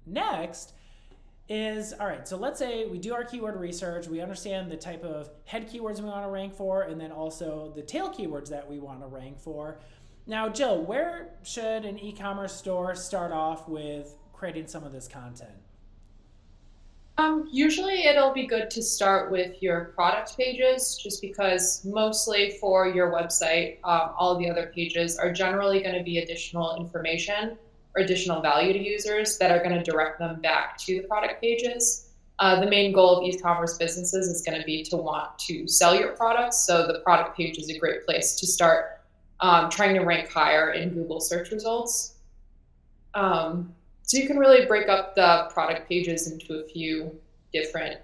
next is, all right, so let's say we do our keyword research, we understand the type of head keywords we want to rank for, and then also the tail keywords that we want to rank for. Now, Jill, where should an e-commerce store start off with creating some of this content? Usually it'll be good to start with your product pages, just because mostly for your website, all the other pages are generally going to be additional information or additional value to users that are going to direct them back to the product pages. The main goal of e-commerce businesses is going to be to want to sell your products, so the product page is a great place to start trying to rank higher in Google search results. So you can really break up the product pages into a few different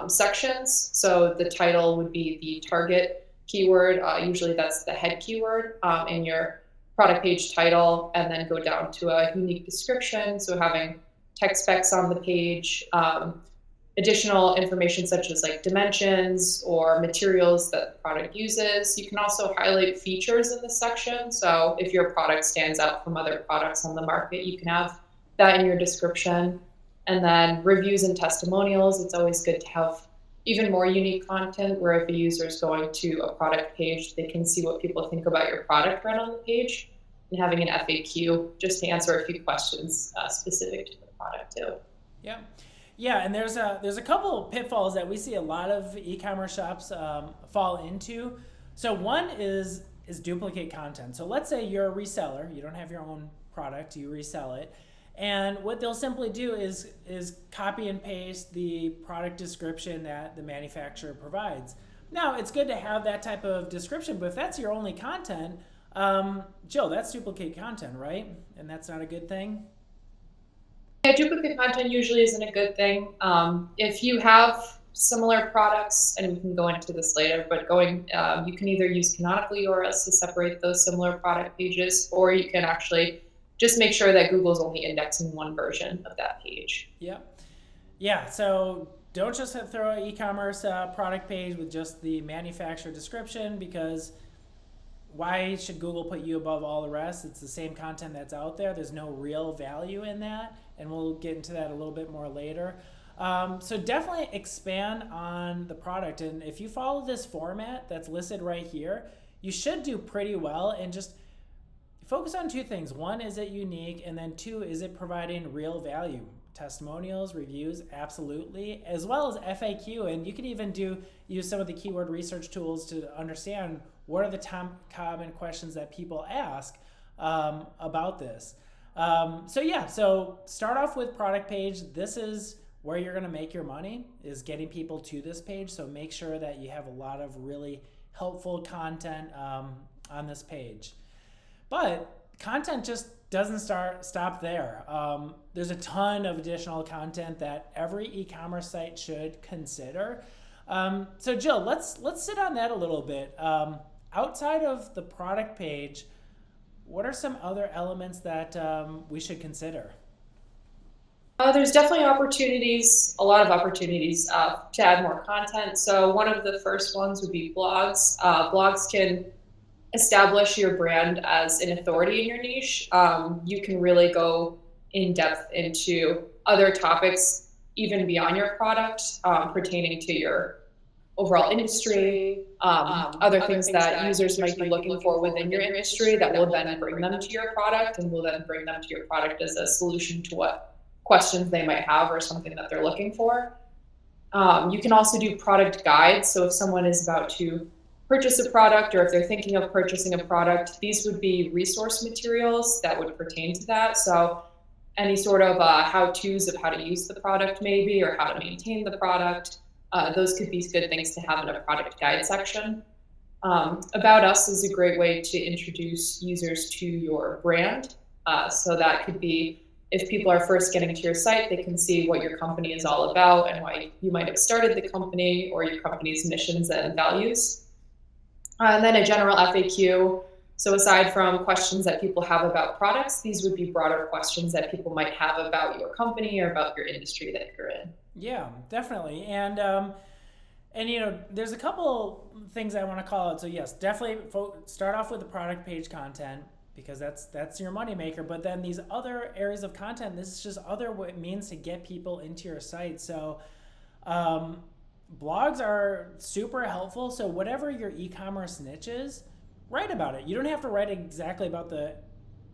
sections. So the title would be the target keyword. Usually that's the head keyword in your product page title, and then go down to a unique description. So having text specs on the page, additional information such as like dimensions or materials that the product uses. You can also highlight features in this section. So if your product stands out from other products on the market, you can have that in your description. And then reviews and testimonials. It's always good to have even more unique content where if a user is going to a product page, they can see what people think about your product right on the page, and having an FAQ just to answer a few questions specific to the product too. Yeah. Yeah, and there's a couple of pitfalls that we see a lot of e-commerce shops fall into. So one is duplicate content. So let's say you're a reseller, you don't have your own product, you resell it, and what they'll simply do is copy and paste the product description that the manufacturer provides. Now, it's good to have that type of description, but if that's your only content, Jill, that's duplicate content, right? And that's not a good thing? Yeah, duplicate content usually isn't a good thing. If you have similar products, and we can go into this later, but you can either use canonical URLs to separate those similar product pages, or you can actually just make sure that Google's only indexing one version of that page. Yep. Yeah, so don't just throw an e-commerce product page with just the manufacturer description, because why should Google put you above all the rest? It's the same content that's out there. There's no real value in that, and we'll get into that a little bit more later. So definitely expand on the product, and if you follow this format that's listed right here, you should do pretty well, and just focus on two things. One, is it unique? And then two, is it providing real value? Testimonials, reviews, absolutely, as well as FAQ. And you can even use some of the keyword research tools to understand what are the common questions that people ask about this. So start off with product page. This is where you're going to make your money, is getting people to this page. So make sure that you have a lot of really helpful content on this page. But content just doesn't stop there. There's a ton of additional content that every e-commerce site should consider. So Jill, let's sit on that a little bit. Outside of the product page, what are some other elements that we should consider? There's definitely a lot of opportunities to add more content. So one of the first ones would be blogs. Blogs can establish your brand as an authority in your niche. You can really go in depth into other topics, even beyond your product, pertaining to your overall industry, other things that users might be looking for within your industry that will then bring them to your product, and will then bring them to your product as a solution to what questions they might have or something that they're looking for. You can also do product guides. So if someone is about to purchase a product, or if they're thinking of purchasing a product, these would be resource materials that would pertain to that. So any sort of how-tos of how to use the product maybe, or how to maintain the product, those could be good things to have in a product guide section. About Us is a great way to introduce users to your brand. So that could be, if people are first getting to your site, they can see what your company is all about and why you might have started the company, or your company's missions and values. And then a general FAQ. So aside from questions that people have about products, these would be broader questions that people might have about your company or about your industry that you're in. Yeah, definitely. And there's a couple things I want to call out. So yes, definitely start off with the product page content, because that's your moneymaker. But then these other areas of content, this is just other means to get people into your site. So blogs are super helpful. So whatever your e-commerce niche is, write about it. You don't have to write exactly about the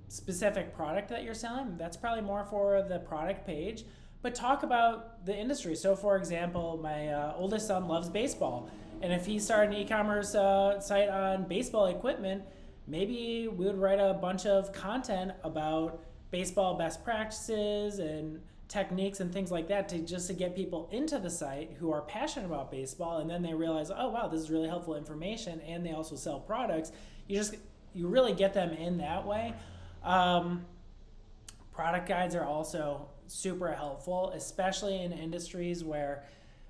specific product that you're selling. That's probably more for the product page, but talk about the industry. So for example, my oldest son loves baseball, and if he started an e-commerce site on baseball equipment, maybe we would write a bunch of content about baseball best practices and techniques and things like that, to just to get people into the site who are passionate about baseball, and then they realize, oh wow, this is really helpful information, and they also sell products. You really get them in that way. Product guides are also super helpful, especially in industries where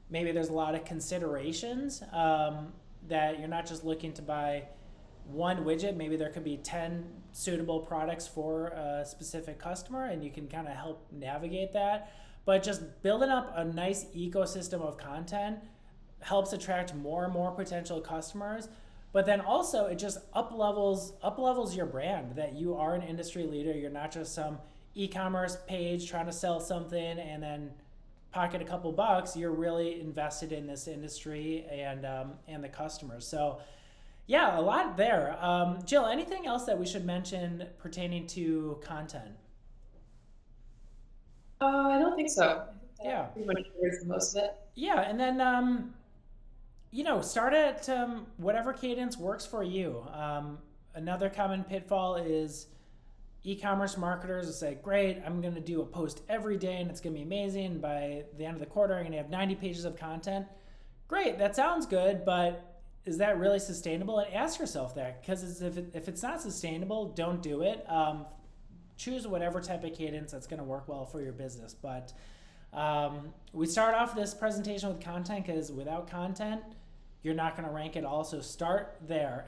maybe there's a lot of considerations, that you're not just looking to buy one widget. Maybe there could be 10 suitable products for a specific customer, and you can kind of help navigate that. But just building up a nice ecosystem of content helps attract more and more potential customers. But then also it just up levels your brand, that you are an industry leader. You're not just some e-commerce page trying to sell something and then pocket a couple bucks. You're really invested in this industry and the customers. So yeah, a lot there. Jill, anything else that we should mention pertaining to content? I don't think so. I think that Yeah. pretty much covers most of it. Yeah, and then start at whatever cadence works for you. Another common pitfall is e-commerce marketers will say, great, I'm going to do a post every day and it's going to be amazing. By the end of the quarter, I'm going to have 90 pages of content. Great, that sounds good, but is that really sustainable? And ask yourself that, because if it's not sustainable, don't do it. Choose whatever type of cadence that's going to work well for your business. But we start off this presentation with content, because without content, you're not going to rank at all. So start there.